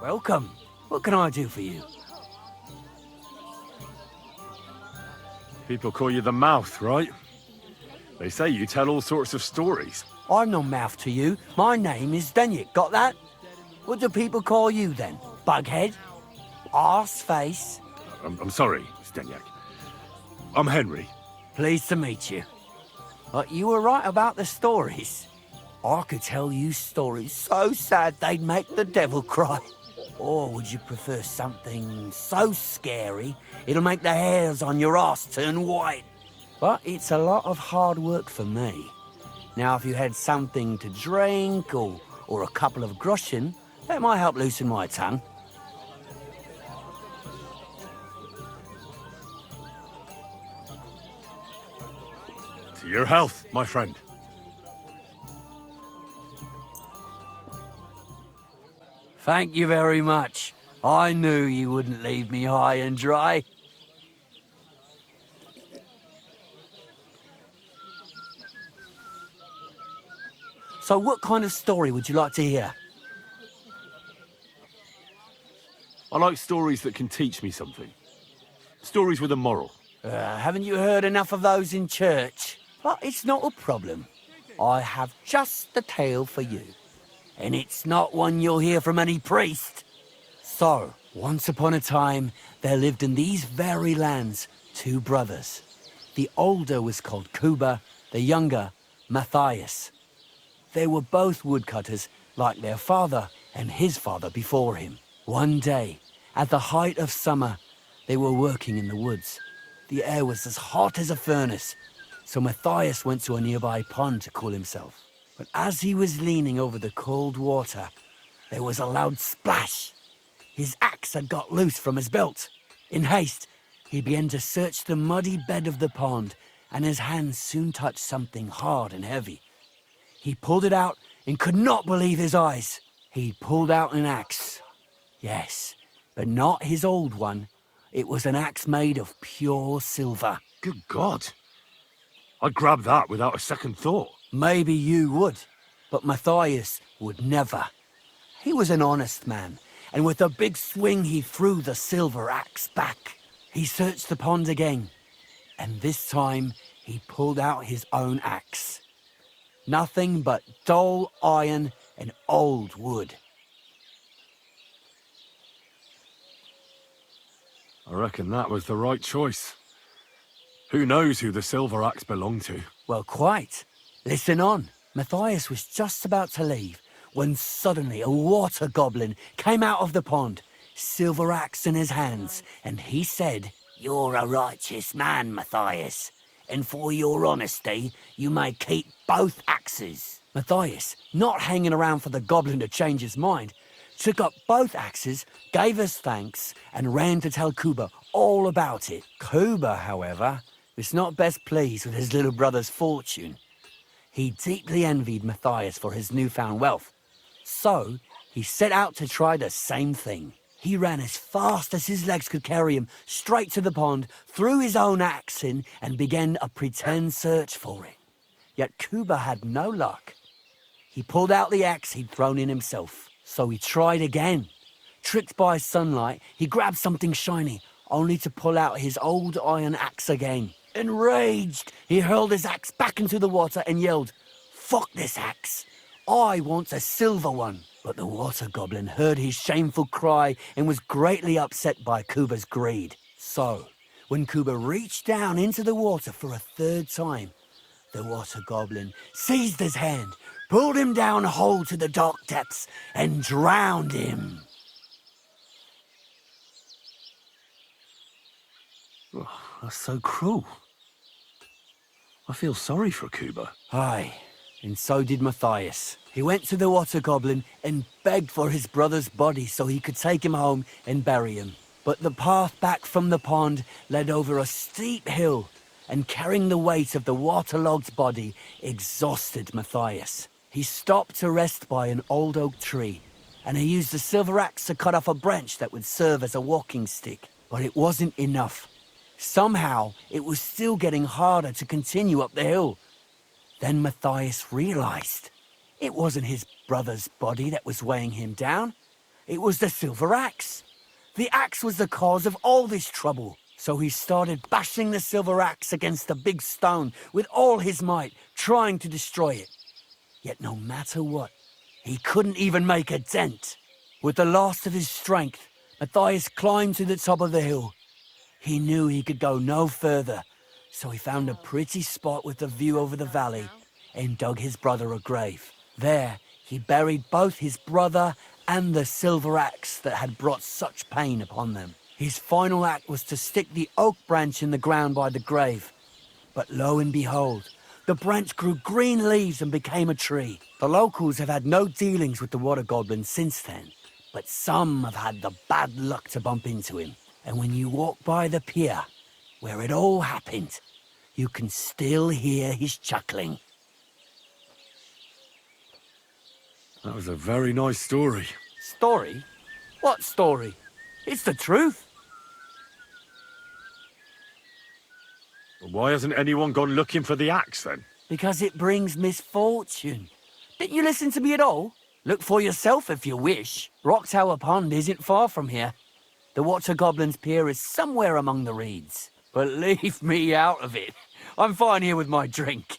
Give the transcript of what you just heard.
Welcome. What can I do for you? People call you the Mouth, right? They say you tell all sorts of stories. I'm no mouth to you. My name is Zdenyek, got that? What do people call you then? Bughead? Arseface? I'm sorry, Zdenyek. I'm Henry. Pleased to meet you. But you were right about the stories. I could tell you stories so sad they'd make the devil cry. Or would you prefer something so scary it'll make the hairs on your ass turn white? But it's a lot of hard work for me. Now, if you had something to drink or a couple of groschen, that might help loosen my tongue. To your health, my friend. Thank you very much. I knew you wouldn't leave me high and dry. So what kind of story would you like to hear? I like stories that can teach me something. Stories with a moral. Haven't you heard enough of those in church? But it's not a problem. I have just the tale for you. And it's not one you'll hear from any priest. So, once upon a time, there lived in these very lands 2 brothers. The older was called Kuba, the younger, Matthias. They were both woodcutters, like their father and his father before him. One day, at the height of summer, they were working in the woods. The air was as hot as a furnace, so Matthias went to a nearby pond to cool himself. But as he was leaning over the cold water, there was a loud splash. His axe had got loose from his belt. In haste, he began to search the muddy bed of the pond, and his hands soon touched something hard and heavy. He pulled it out and could not believe his eyes. He pulled out an axe. Yes, but not his old one. It was an axe made of pure silver. Good God. I'd grab that without a second thought. Maybe you would, but Matthias would never. He was an honest man, and with a big swing he threw the silver axe back. He searched the pond again, and this time he pulled out his own axe. Nothing but dull iron and old wood. I reckon that was the right choice. Who knows who the silver axe belonged to? Well, quite. Listen on. Matthias was just about to leave when suddenly a water goblin came out of the pond, silver axe in his hands, and he said, "You're a righteous man, Matthias, and for your honesty, you may keep both axes." Matthias, not hanging around for the goblin to change his mind, took up both axes, gave us thanks, and ran to tell Kuba all about it. Kuba, however, was not best pleased with his little brother's fortune. He deeply envied Matthias for his newfound wealth. So, he set out to try the same thing. He ran as fast as his legs could carry him straight to the pond, threw his own axe in, and began a pretend search for it. Yet Kuba had no luck. He pulled out the axe he'd thrown in himself. So he tried again. Tricked by sunlight, he grabbed something shiny, only to pull out his old iron axe again. Enraged, he hurled his axe back into the water and yelled, "Fuck this axe! I want a silver one." But the water goblin heard his shameful cry and was greatly upset by Kuba's greed. So, when Kuba reached down into the water for a 3rd time, the water goblin seized his hand, pulled him down a hole to the dark depths, and drowned him. Oh, that's so cruel. I feel sorry for Kuba. Aye, and so did Matthias. He went to the water goblin and begged for his brother's body so he could take him home and bury him. But the path back from the pond led over a steep hill, and carrying the weight of the waterlogged body exhausted Matthias. He stopped to rest by an old oak tree, and he used a silver axe to cut off a branch that would serve as a walking stick. But it wasn't enough. Somehow, it was still getting harder to continue up the hill. Then Matthias realized it wasn't his brother's body that was weighing him down. It was the silver axe. The axe was the cause of all this trouble. So he started bashing the silver axe against the big stone with all his might, trying to destroy it. Yet no matter what, he couldn't even make a dent. With the last of his strength, Matthias climbed to the top of the hill. He knew he could go no further, so he found a pretty spot with a view over the valley and dug his brother a grave. There, he buried both his brother and the silver axe that had brought such pain upon them. His final act was to stick the oak branch in the ground by the grave. But lo and behold, the branch grew green leaves and became a tree. The locals have had no dealings with the water goblin since then, but some have had the bad luck to bump into him. And when you walk by the pier, where it all happened, you can still hear his chuckling. That was a very nice story. Story? What story? It's the truth. But why hasn't anyone gone looking for the axe then? Because it brings misfortune. Didn't you listen to me at all? Look for yourself if you wish. Rock Tower Pond isn't far from here. The Water Goblin's pier is somewhere among the reeds. But leave me out of it. I'm fine here with my drink.